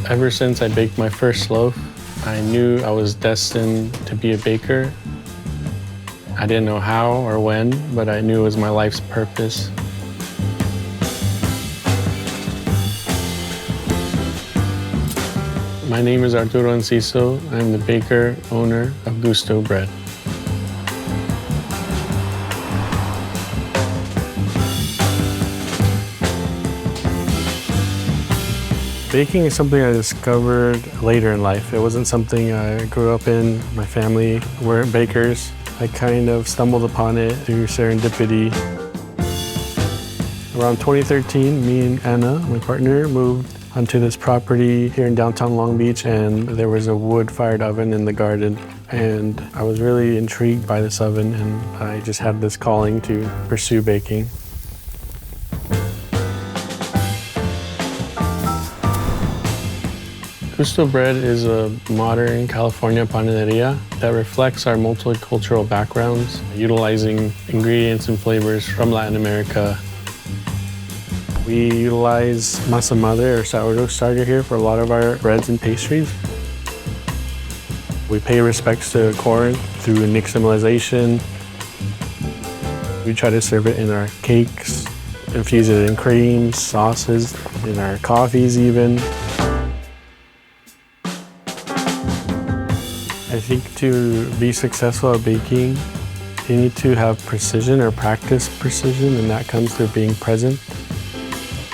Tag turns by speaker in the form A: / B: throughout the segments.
A: Ever since I baked my first loaf, I knew I was destined to be a baker. I didn't know how or when, but I knew it was my life's purpose. My name is Arturo Enciso. I'm the baker, owner of Gusto Bread. Baking is something I discovered later in life. It wasn't something I grew up in. My family weren't bakers. I kind of stumbled upon it through serendipity. Around 2013, me and Anna, my partner, moved onto this property here in downtown Long Beach, and there was a wood-fired oven in the garden. And I was really intrigued by this oven, and I just had this calling to pursue baking. Gusto Bread is a modern California panadería that reflects our multicultural backgrounds, utilizing ingredients and flavors from Latin America. We utilize masa madre or sourdough starter here for a lot of our breads and pastries. We pay respects to corn through nixtamalization. We try to serve it in our cakes, infuse it in creams, sauces, in our coffees even. I think to be successful at baking, you need to have precision or practice precision, and that comes through being present.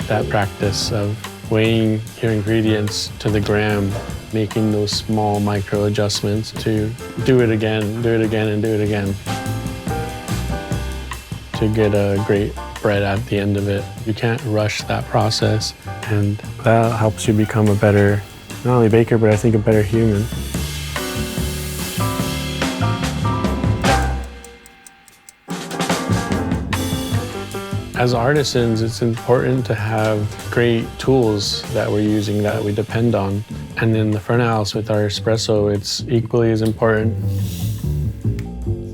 A: That practice of weighing your ingredients to the gram, making those small micro adjustments to do it again, and do it again, to get a great bread at the end of it. You can't rush that process, and that helps you become a better, not only baker, but I think a better human. As artisans, it's important to have great tools that we're using, that we depend on. And in the front of house with our espresso, it's equally as important.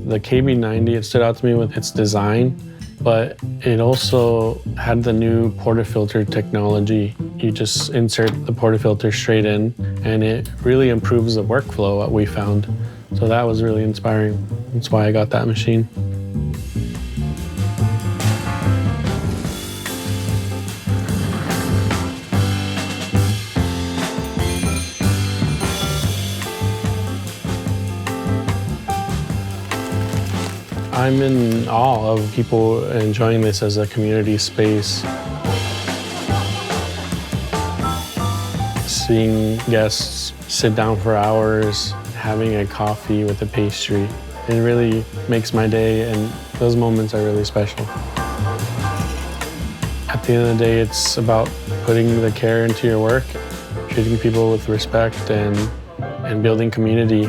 A: The KB90, it stood out to me with its design, but it also had the new portafilter technology. You just insert the portafilter straight in, and it really improves the workflow, what we found. So that was really inspiring. That's why I got that machine. I'm in awe of people enjoying this as a community space. Seeing guests sit down for hours, having a coffee with a pastry, it really makes my day, and those moments are really special. At the end of the day, it's about putting the care into your work, treating people with respect, and building community.